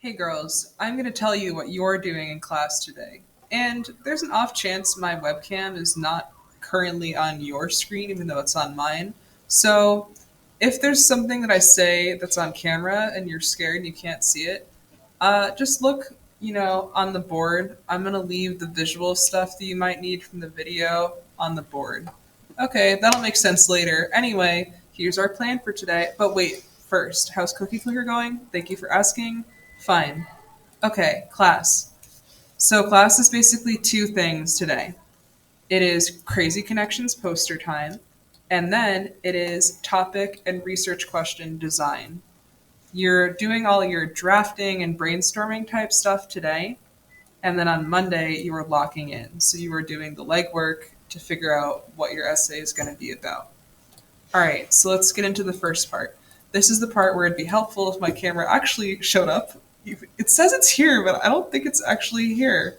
Hey girls, I'm going to tell you what you're doing in class today. And there's an off chance my webcam is not currently on your screen, even though it's on mine. So if there's something that I say that's on camera and you're scared and you can't see it, just look, on the board. I'm going to leave the visual stuff that you might need from the video on the board. Okay, that'll make sense later. Anyway, here's our plan for today. But wait, first, how's Cookie Clicker going? Thank you for asking. Fine. Okay, class. So, class is basically two things today. It is Crazy Connections poster time, and then it is topic and research question design. You're doing all your drafting and brainstorming type stuff today, and then on Monday, you are locking in. So, you are doing the legwork to figure out what your essay is going to be about. All right, so let's get into the first part. This is the part where it'd be helpful if my camera actually showed up. It says it's here, but I don't think it's actually here.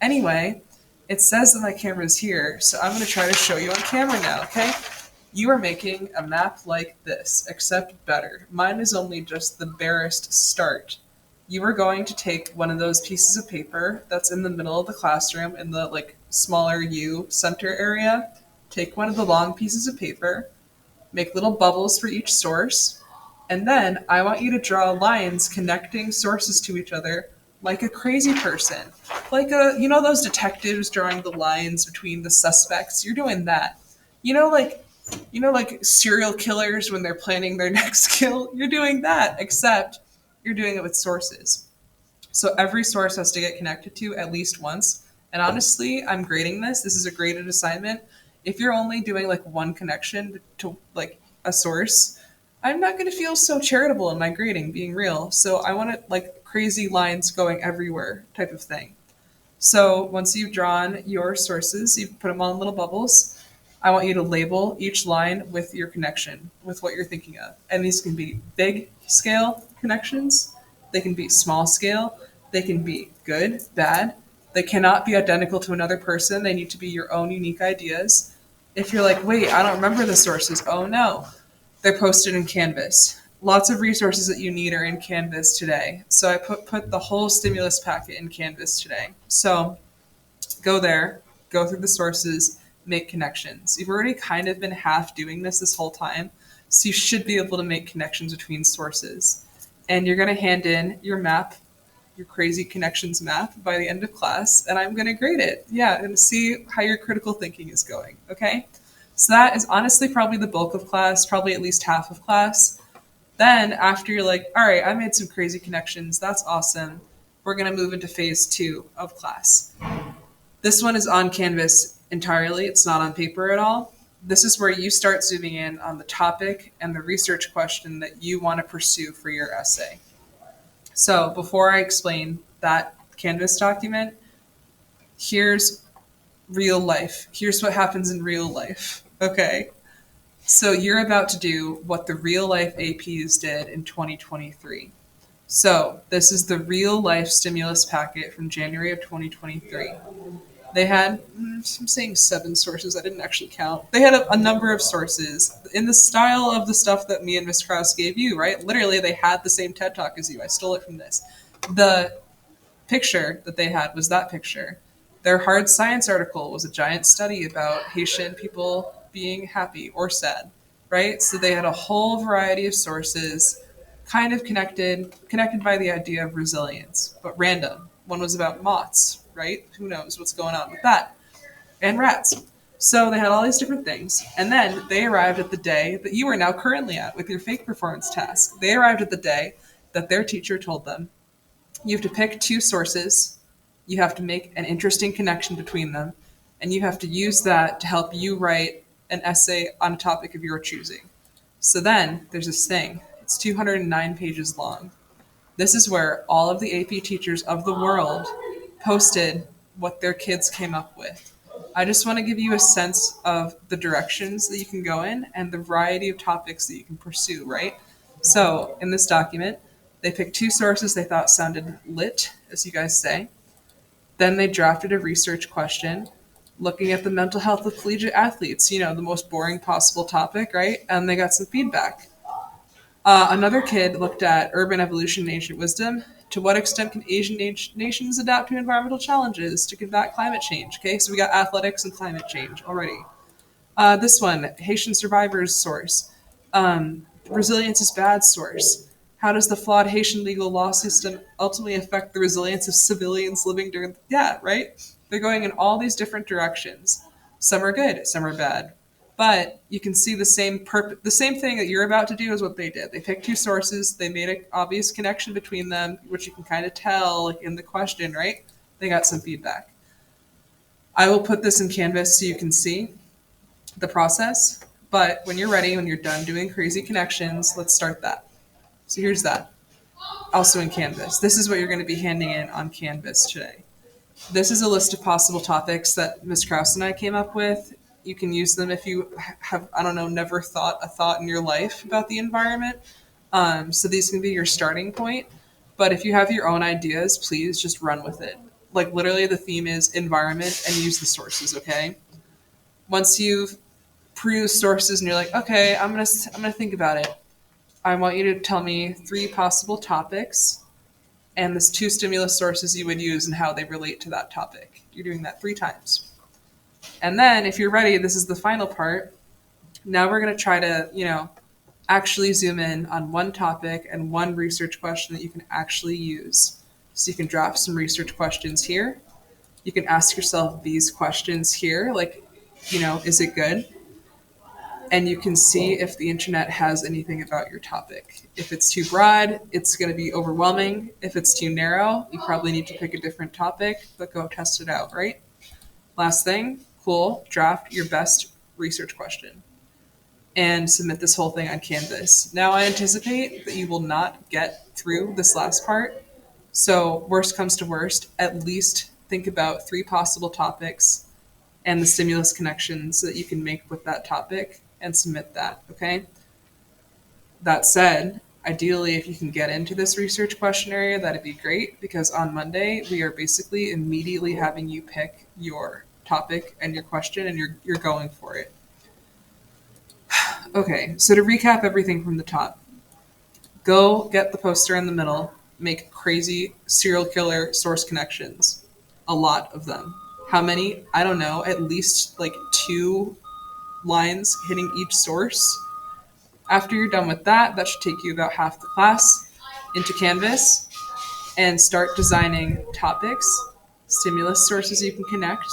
Anyway, it says that my camera is here, so I'm going to try to show you on camera now, okay? You are making a map like this, except better. Mine is only just the barest start. You are going to take one of those pieces of paper that's in the middle of the classroom in the smaller U center area. Take one of the long pieces of paper, make little bubbles for each source, and then I want you to draw lines connecting sources to each other like a crazy person. Those detectives drawing the lines between the suspects? You're doing that. You know, like, like serial killers when they're planning their next kill? You're doing that, except you're doing it with sources. So every source has to get connected to at least once. And honestly, I'm grading this. This is a graded assignment. If you're only doing like one connection to like a source, I'm not going to feel so charitable in my grading, being real. So I want it like crazy lines going everywhere type of thing. So once you've drawn your sources, you put them on little bubbles. I want you to label each line with your connection, with what you're thinking of. And these can be big scale connections, they can be small scale, they can be good, bad. They cannot be identical to another person. They need to be your own unique ideas. If you're like, wait, I don't remember the sources, oh no, they're posted in Canvas. Lots of resources that you need are in Canvas today. So I put the whole stimulus packet in Canvas today. So go there, go through the sources, make connections. You've already kind of been half doing this whole time, so you should be able to make connections between sources. And you're going to hand in your map, your crazy connections map, by the end of class, and I'm going to grade it. Yeah, and see how your critical thinking is going. Okay? So that is honestly probably the bulk of class, probably at least half of class. Then, after you're like, all right, I made some crazy connections, that's awesome, we're going to move into phase two of class. This one is on Canvas entirely, it's not on paper at all. This is where you start zooming in on the topic and the research question that you want to pursue for your essay. So, before I explain that Canvas document, here's real life. Here's what happens in real life. Okay. So, you're about to do what the real life APs did in 2023. So, this is the real life stimulus packet from January of 2023. They had, I'm saying 7 sources, I didn't actually count. They had a number of sources in the style of the stuff that me and Miss Krause gave you, right? Literally, they had the same TED Talk as you. I stole it from this. The picture that they had was that picture. Their hard science article was a giant study about Haitian people being happy or sad, right? So they had a whole variety of sources, kind of connected by the idea of resilience, but random. One was about moths, right? Who knows what's going on with that? And rats. So they had all these different things. And then they arrived at the day that you are now currently at with your fake performance task. They arrived at the day that their teacher told them you have to pick 2 sources, you have to make an interesting connection between them, and you have to use that to help you write an essay on a topic of your choosing. So then there's this thing. It's 209 pages long. This is where all of the AP teachers of the world posted what their kids came up with. I just want to give you a sense of the directions that you can go in and the variety of topics that you can pursue, right? So, in this document, they picked 2 sources they thought sounded lit, as you guys say. Then they drafted a research question looking at the mental health of collegiate athletes, the most boring possible topic, right? And they got some feedback. Another kid looked at urban evolution and ancient wisdom, To what extent can Asian nations adapt to environmental challenges to combat climate change? Okay, so we got athletics and climate change already. This one, Haitian survivors source. Resilience is bad source. How does the flawed Haitian legal law system ultimately affect the resilience of civilians living during? Yeah, right. They're going in all these different directions. Some are good, some are bad. But you can see the same thing that you're about to do is what they did. They picked two sources. They made an obvious connection between them, which you can kind of tell like, in the question, right? They got some feedback. I will put this in Canvas so you can see the process. But when you're ready, when you're done doing crazy connections, let's start that. So here's that. Also in Canvas. This is what you're going to be handing in on Canvas today. This is a list of possible topics that Ms. Krause and I came up with. You can use them if you have, I don't know, never thought a thought in your life about the environment. So these can be your starting point. But if you have your own ideas, please just run with it. Like literally, the theme is environment and use the sources. Okay. Once you've perused sources and you're like, okay, I'm gonna think about it. I want you to tell me three possible topics and the two stimulus sources you would use and how they relate to that topic. You're doing that 3 times. And then if you're ready, this is the final part. Now we're going to try to, actually zoom in on one topic and one research question that you can actually use. So you can draft some research questions here. You can ask yourself these questions here, like, is it good? And you can see if the internet has anything about your topic. If it's too broad, it's going to be overwhelming. If it's too narrow, you probably need to pick a different topic, but go test it out, right? Last thing, cool, draft your best research question and submit this whole thing on Canvas. Now I anticipate that you will not get through this last part. So worst comes to worst, at least think about 3 possible topics and the stimulus connections that you can make with that topic and submit that, okay? That said, ideally, if you can get into this research question area, that'd be great because on Monday, we are basically immediately having you pick your topic and your question and you're going for it. Okay, so to recap everything from the top, go get the poster in the middle, make crazy serial killer source connections. A lot of them. How many? I don't know. At least like 2 lines hitting each source. After you're done with that, that should take you about half the class into Canvas and start designing topics, stimulus sources you can connect,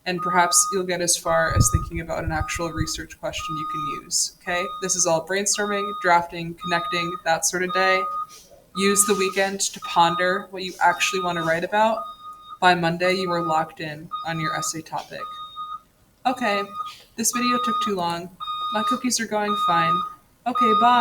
and perhaps you'll get as far as thinking about an actual research question you can use. Okay? This is all brainstorming, drafting, connecting, that sort of day. Use the weekend to ponder what you actually want to write about. By Monday, you are locked in on your essay topic. Okay, this video took too long. My cookies are going fine. Okay, bye.